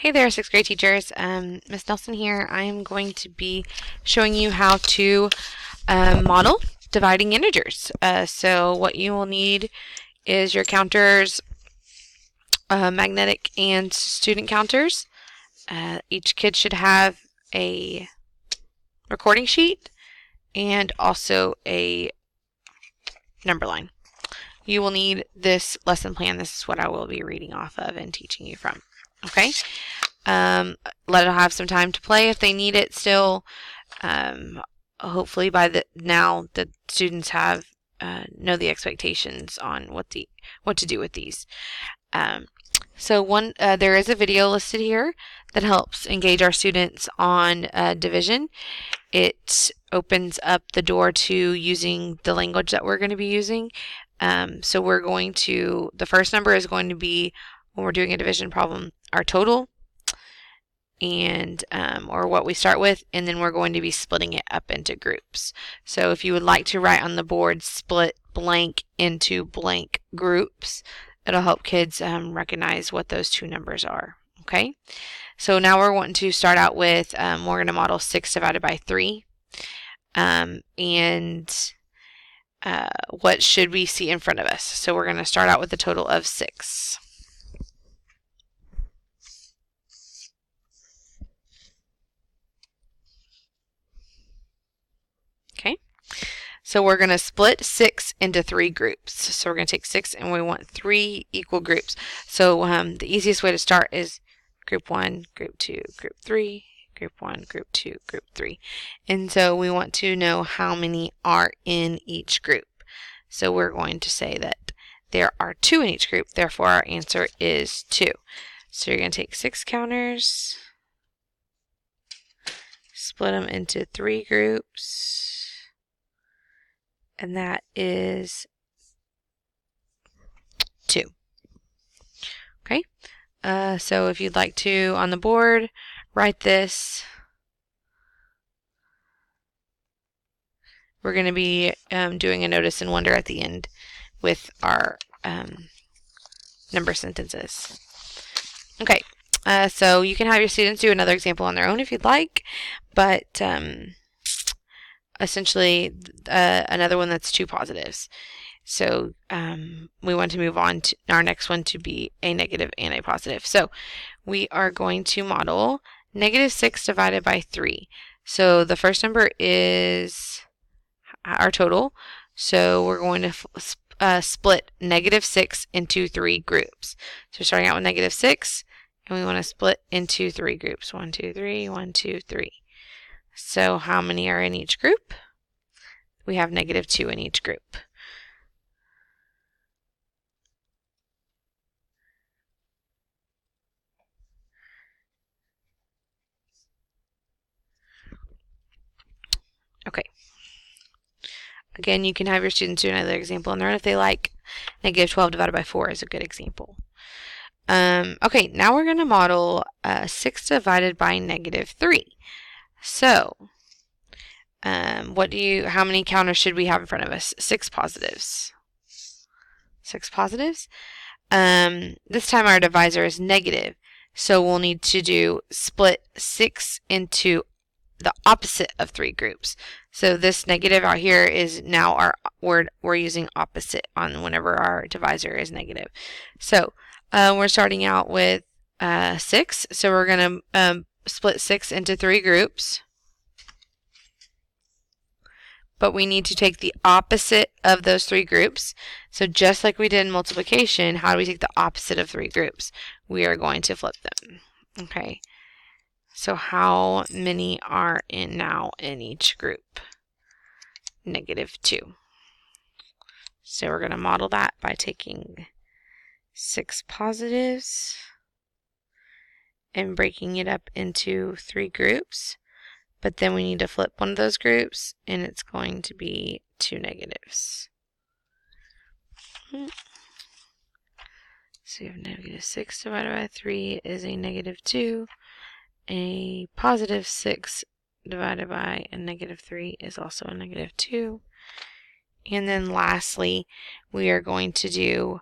Hey there, 6th grade teachers. Miss Nelson here. I am going to be showing you how to model dividing integers. So what you will need is your counters, magnetic and student counters. Each kid should have a recording sheet and also a number line. You will need this lesson plan. This is what I will be reading off of and teaching you from. Okay? Let it have some time to play if they need it still. Hopefully by now the students have know the expectations on what to do with these. There is a video listed here that helps engage our students on division. It opens up the door to using the language that we're going to be using. So the first number is going to be, when we're doing a division problem, our total, and or what we start with, and then we're going to be splitting it up into groups. So if you would like to write on the board, split blank into blank groups, it'll help kids recognize what those two numbers are. Okay, so now we're wanting to start out with, we're going to model 6 divided by 3, what should we see in front of us? So we're going to start out with a total of 6. Okay, so we're going to split 6 into 3 groups. So we're going to take 6 and we want 3 equal groups. So the easiest way to start is group 1, group 2, group 3, group 1, group 2, group 3. And so we want to know how many are in each group. So we're going to say that there are 2 in each group, therefore our answer is 2. So you're going to take 6 counters, split them into 3 groups, and that is 2. Okay, so if you'd like to, on the board, write this. We're going to be doing a notice and wonder at the end with our number sentences. Okay, so you can have your students do another example on their own if you'd like, but essentially another one that's 2 positives. So we want to move on to our next one to be a negative and a positive. So we are going to model negative 6 divided by 3. So the first number is our total. So we're going to split negative 6 into 3 groups. So starting out with negative 6, and we want to split into 3 groups. 1, 2, 3, 1, 2, 3. So how many are in each group? We have negative 2 in each group. Okay. Again, you can have your students do another example on their own if they like. Negative 12 divided by 4 is a good example. Okay, now we're going to model 6 divided by negative 3. So, how many counters should we have in front of us? 6 positives. 6 positives. This time our divisor is negative, so we'll need to split 6 into the opposite of 3 groups. So this negative out here is now our word we're using opposite on whenever our divisor is negative. So we're starting out with 6. So we're going to split 6 into 3 groups. But we need to take the opposite of those 3 groups. So just like we did in multiplication, how do we take the opposite of 3 groups? We are going to flip them. Okay. So how many are now in each group? Negative 2. So we're going to model that by taking 6 positives and breaking it up into 3 groups. But then we need to flip one of those groups, and it's going to be 2 negatives. So you have negative 6 divided by 3 is a negative 2. A positive 6 divided by a negative 3 is also a negative 2. And then lastly, we are going to do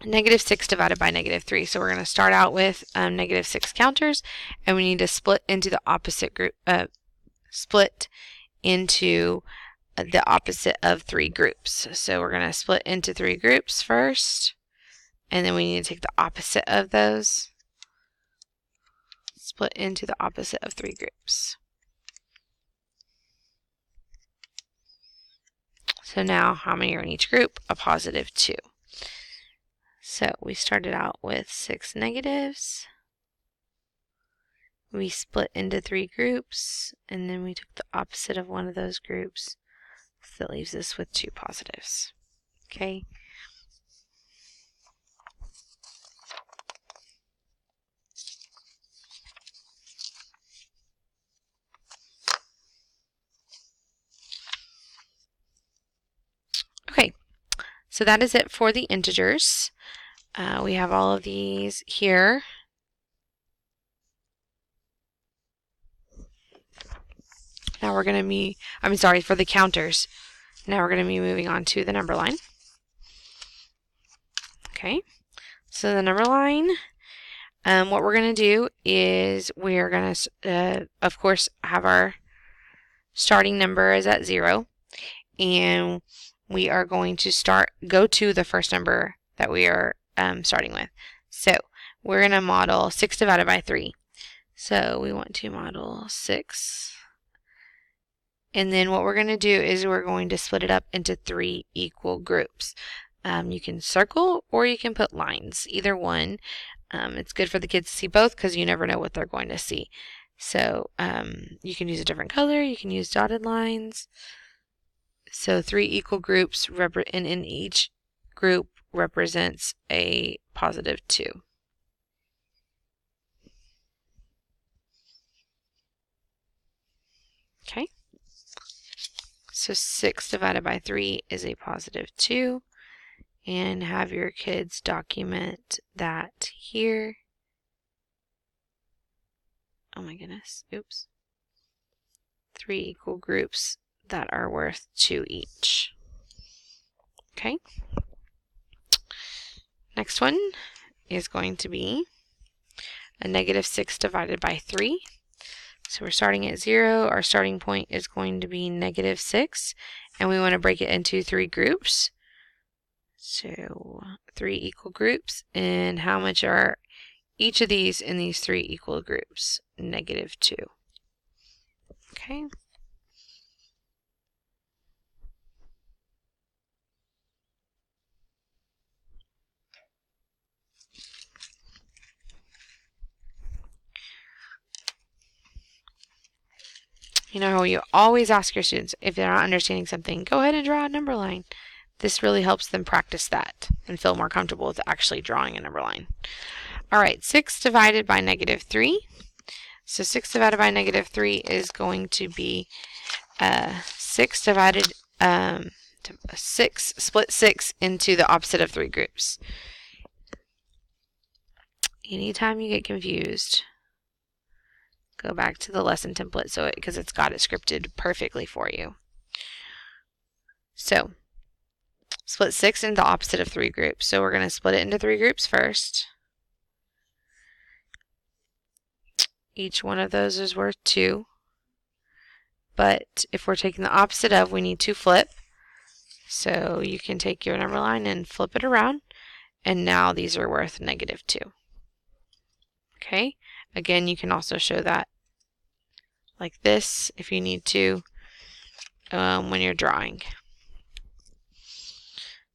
negative 6 divided by negative 3. So we're going to start out with negative 6 counters, and we need to split into the opposite group, split into the opposite of 3 groups. So we're going to split into 3 groups first, and then we need to take the opposite of those, split into the opposite of 3 groups. So now how many are in each group? A positive 2. So we started out with 6 negatives. We split into 3 groups, and then we took the opposite of one of those groups. So that leaves us with 2 positives. Okay. Okay, so that is it for the integers. We have all of these here. Now we're going to be, for the counters. Now we're going to be moving on to the number line. Okay, so the number line, what we're going to do is we're going to, of course, have our starting number is at 0, and we are going to go to the first number that we are starting with. So we're going to model 6 divided by 3. So we want to model 6. And then what we're going to do is we're going to split it up into 3 equal groups. You can circle or you can put lines, either one. It's good for the kids to see both because you never know what they're going to see. So you can use a different color, you can use dotted lines. So 3 equal groups, and in each group represents a positive 2. Okay. So 6 divided by 3 is a positive 2. And have your kids document that here. Oh my goodness. Oops. 3 equal groups that are worth 2 each. Okay. Next one is going to be a negative 6 divided by 3. So we're starting at 0. Our starting point is going to be negative 6. And we want to break it into 3 groups. So 3 equal groups. And how much are each of these in these 3 equal groups? Negative 2. Okay. You know how you always ask your students if they're not understanding something, go ahead and draw a number line. This really helps them practice that and feel more comfortable with actually drawing a number line. All right, 6 divided by negative 3. So 6 divided by negative 3 is going to be 6 divided, 6, split 6 into the opposite of 3 groups. Anytime you get confused, go back to the lesson template because it's got it scripted perfectly for you. So split 6 into the opposite of 3 groups. So we're going to split it into 3 groups first. Each one of those is worth 2. But if we're taking the opposite of, we need to flip. So you can take your number line and flip it around. And now these are worth negative 2. Okay. Again, you can also show that like this if you need to when you're drawing.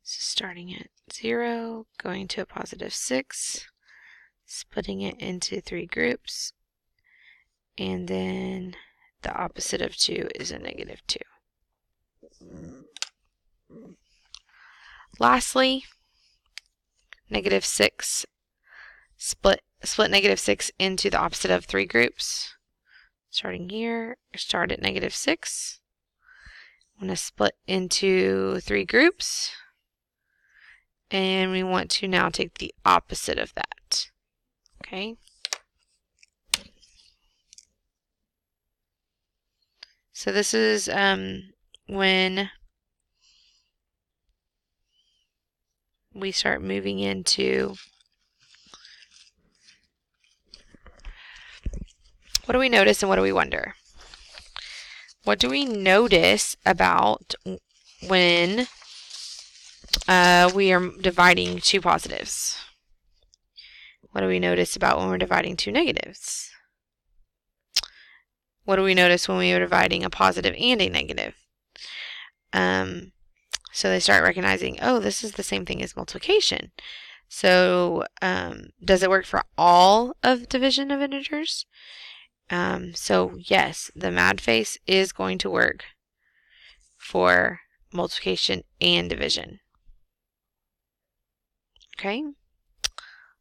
So starting at 0, going to a positive 6, splitting it into 3 groups, and then the opposite of 2 is a negative 2. Lastly, negative 6, split negative 6 into the opposite of 3 groups. Starting here, start at negative 6. I'm going to split into 3 groups. And we want to now take the opposite of that. Okay. So this is when we start moving into, what do we notice and what do we wonder? What do we notice about when we are dividing two positives? What do we notice about when we're dividing two negatives? What do we notice when we are dividing a positive and a negative? So they start recognizing, oh, this is the same thing as multiplication. So does it work for all of division of integers? So yes, the mad face is going to work for multiplication and division. Okay,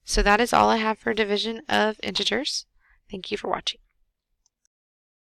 so that is all I have for division of integers. Thank you for watching.